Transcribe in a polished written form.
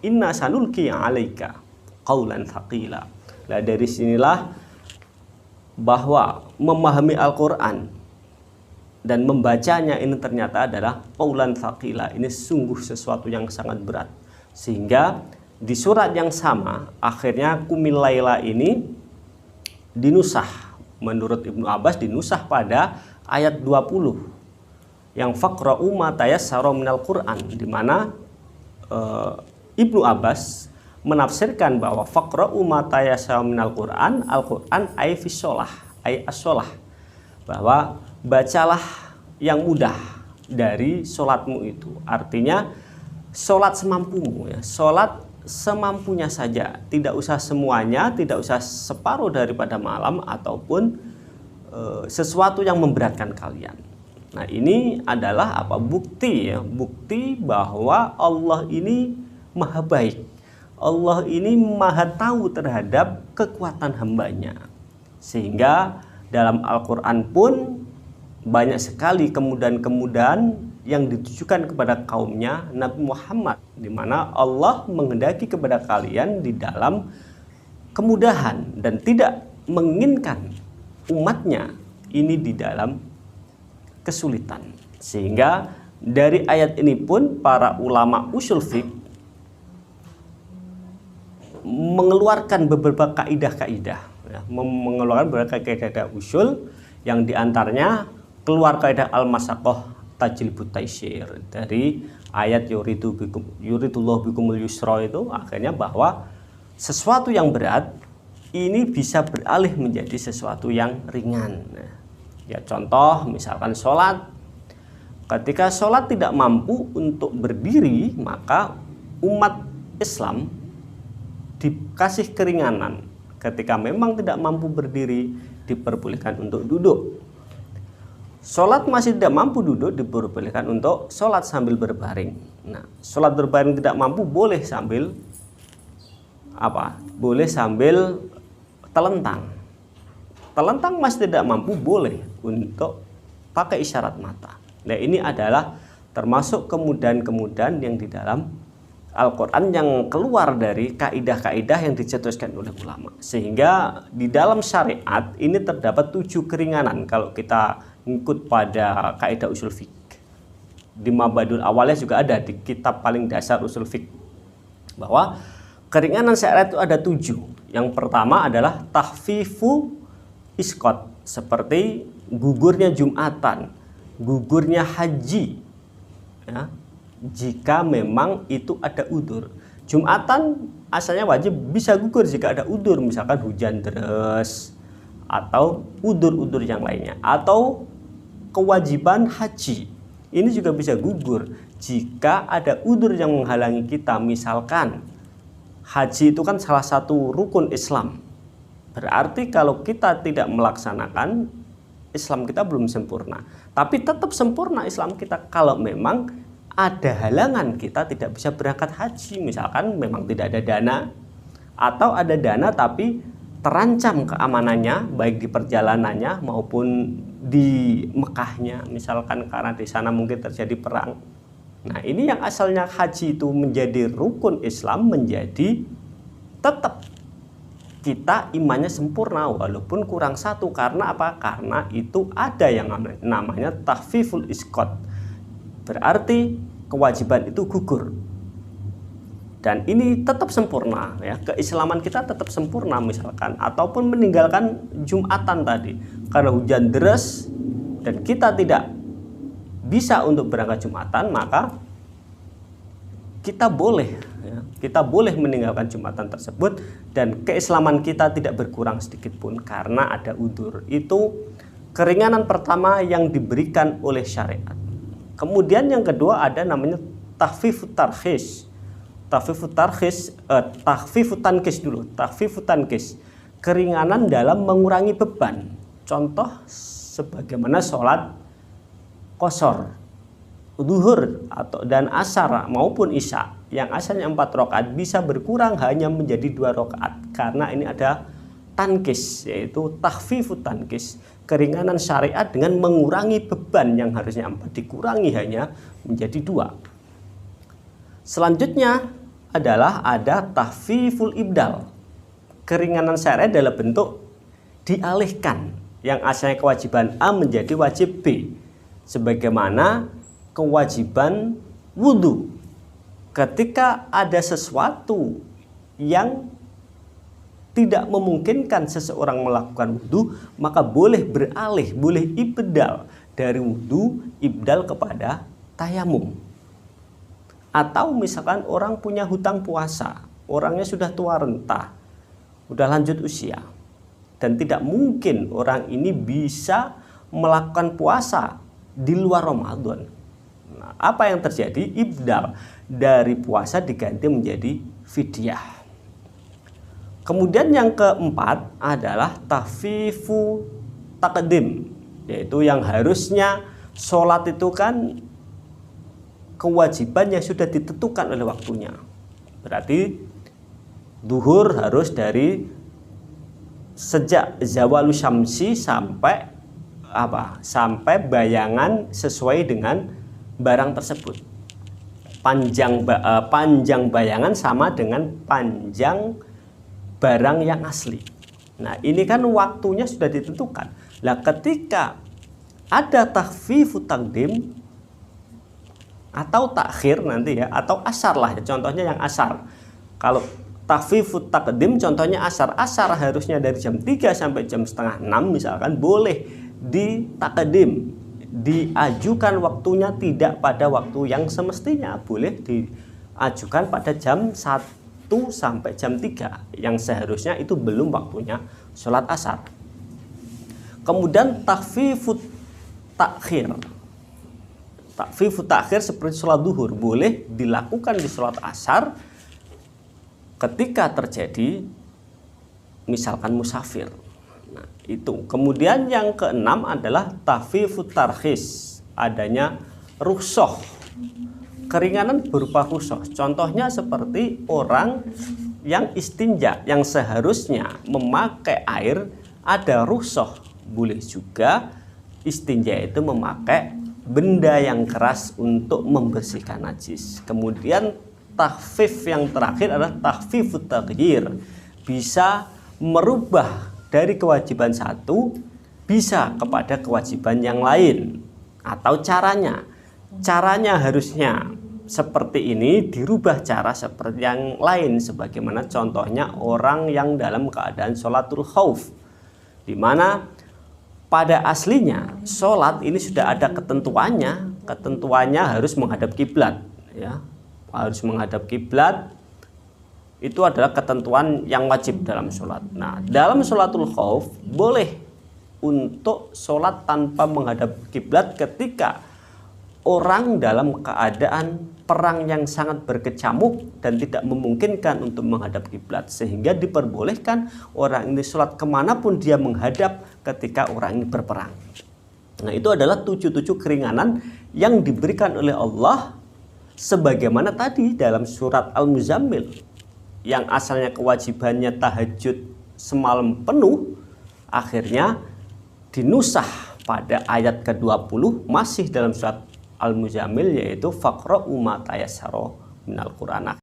Inna sanulqi 'alaika qaulan tsaqila. Nah, dari sinilah bahwa memahami Al-Qur'an dan membacanya ini ternyata adalah qaulan tsaqila. Ini sungguh sesuatu yang sangat berat. Sehingga di surat yang sama akhirnya Qumil Laila ini dinusah. Menurut Ibnu Abbas dinusah pada ayat 20 yang faqra'u ma tayassara minal Qur'an, di mana Ibnu Abbas menafsirkan bahwa faqra'u ma tayassara minal Qur'an, Al-Qur'an ay fi sholah, ay as-sholah, bahwa bacalah yang mudah dari sholatmu itu. Artinya sholat semampumu ya, sholat semampunya saja, tidak usah semuanya, tidak usah separuh daripada malam ataupun sesuatu yang memberatkan kalian. Nah, ini adalah apa? Bukti ya, bukti bahwa Allah ini maha baik. Allah ini maha tahu terhadap kekuatan hambanya. Sehingga dalam Al-Quran pun banyak sekali kemudahan-kemudahan yang ditujukan kepada kaumnya Nabi Muhammad, di mana Allah menghendaki kepada kalian di dalam kemudahan dan tidak menginginkan umatnya ini di dalam kesulitan. Sehingga dari ayat ini pun para ulama usul fiqh mengeluarkan beberapa kaidah-kaidah ya, mengeluarkan beberapa kaidah usul yang diantaranya keluar kaidah al-masaqah tajlibut taisir dari ayat yuridullahu bikumul yusra, itu akhirnya bahwa sesuatu yang berat ini bisa beralih menjadi sesuatu yang ringan. Ya, contoh misalkan sholat, ketika sholat tidak mampu untuk berdiri, maka umat Islam dikasih keringanan. Ketika memang tidak mampu berdiri, diperbolehkan untuk duduk. Sholat masih tidak mampu duduk, diperbolehkan untuk sholat sambil berbaring. Nah, sholat berbaring tidak mampu, boleh sambil apa? Boleh sambil telentang. Telentang masih tidak mampu, boleh untuk pakai isyarat mata. Nah, ini adalah termasuk kemudahan-kemudahan yang di dalam Al-Quran yang keluar dari kaidah-kaidah yang dicetuskan oleh ulama. Sehingga di dalam syariat ini terdapat 7 keringanan kalau kita ngikut pada kaidah usul fiqh. Di Mabadul awalnya juga ada di kitab paling dasar usul fiqh, bahwa keringanan syariat itu ada 7. Yang pertama adalah tahfifu iskot, seperti gugurnya Jumatan, gugurnya haji ya, jika memang itu ada udur. Jumatan asalnya wajib, bisa gugur jika ada udur, misalkan hujan deras atau udur-udur yang lainnya. Atau kewajiban haji, ini juga bisa gugur jika ada udur yang menghalangi kita. Misalkan haji itu kan salah satu rukun Islam, berarti kalau kita tidak melaksanakan, Islam kita belum sempurna. Tapi tetap sempurna Islam kita kalau memang ada halangan, kita tidak bisa berangkat haji. Misalkan memang tidak ada dana, atau ada dana tapi terancam keamanannya, baik di perjalanannya maupun di Mekahnya, misalkan karena di sana mungkin terjadi perang. Nah, ini yang asalnya haji itu menjadi rukun Islam, menjadi tetap kita imannya sempurna walaupun kurang satu. Karena apa? Karena itu ada yang namanya tahfiful iskot, berarti kewajiban itu gugur. Dan ini tetap sempurna ya, keislaman kita tetap sempurna misalkan, ataupun meninggalkan Jumatan tadi karena hujan deras dan kita tidak bisa untuk berangkat Jumatan, maka kita boleh ya, kita boleh meninggalkan Jumatan tersebut dan keislaman kita tidak berkurang sedikit pun karena ada udzur. Itu keringanan pertama yang diberikan oleh syariat. Kemudian yang kedua ada namanya tahfifut tarkhis. Tahfifut tankis dulu. Tahfifut tankis, keringanan dalam mengurangi beban. Contoh sebagaimana sholat qashar, zuhur atau dan asar maupun isya yang asalnya 4 rakaat bisa berkurang hanya menjadi 2 rakaat karena ini ada tankis, yaitu tahfifut tankis, keringanan syariat dengan mengurangi beban yang harusnya 4 dikurangi hanya menjadi 2. Selanjutnya adalah ada tahfiful ibdal. Keringanan syariat dalam bentuk dialihkan yang asalnya kewajiban A menjadi wajib B. Sebagaimana kewajiban wudhu. Ketika ada sesuatu yang tidak memungkinkan seseorang melakukan wudhu, maka boleh beralih, boleh ibdal dari wudhu, ibdal kepada tayamum. Atau misalkan orang punya hutang puasa, orangnya sudah tua renta, sudah lanjut usia, dan tidak mungkin orang ini bisa melakukan puasa di luar Ramadan. Nah, apa yang terjadi? Ibdal dari puasa diganti menjadi fidyah. Kemudian yang keempat adalah tahfifu taqdim, yaitu yang harusnya sholat itu kan kewajiban yang sudah ditentukan oleh waktunya. Berarti duhur harus dari sejak zawalu syamsi sampai sampai bayangan sesuai dengan barang tersebut. Panjang bayangan sama dengan panjang barang yang asli. Nah, ini kan waktunya sudah ditentukan. Nah, ketika ada takhfifu taqdim atau takhir nanti ya, atau asar lah ya, contohnya yang asar. Kalau takhfifu taqdim contohnya asar. Asar harusnya dari jam 3 sampai jam setengah 6 misalkan, boleh ditakdim, diajukan waktunya tidak pada waktu yang semestinya, boleh diajukan pada jam 1 sampai jam 3 yang seharusnya itu belum waktunya sholat asar. Kemudian takhfifut takhir. Takhfifut takhir seperti sholat duhur boleh dilakukan di sholat asar ketika terjadi misalkan musafir. Nah, itu. Kemudian yang keenam adalah takhfifut tarkhis, adanya rukhsah. Keringanan berupa rukhsah. Contohnya seperti orang yang istinja, yang seharusnya memakai air, ada rukhsah. Boleh juga istinja itu memakai benda yang keras untuk membersihkan najis. Kemudian takhfif yang terakhir adalah takhfifut taghyir. Bisa merubah dari kewajiban satu bisa kepada kewajiban yang lain. Atau caranya harusnya seperti ini, dirubah cara seperti yang lain, sebagaimana contohnya orang yang dalam keadaan sholatul khauf, di mana pada aslinya sholat ini sudah ada ketentuannya harus menghadap kiblat, ya, harus menghadap kiblat. Itu adalah ketentuan yang wajib dalam sholat. Nah, dalam sholatul khauf boleh untuk sholat tanpa menghadap kiblat ketika orang dalam keadaan perang yang sangat berkecamuk dan tidak memungkinkan untuk menghadap kiblat, sehingga diperbolehkan orang ini sholat kemanapun dia menghadap ketika orang ini berperang. Nah, itu adalah 7 keringanan yang diberikan oleh Allah, sebagaimana tadi dalam surat Al-Muzammil yang asalnya kewajibannya tahajud semalam penuh, akhirnya dinusah pada ayat ke-20 masih dalam surat Al-Muzammil, yaitu faqra'u ma tayassara minal Qur'an.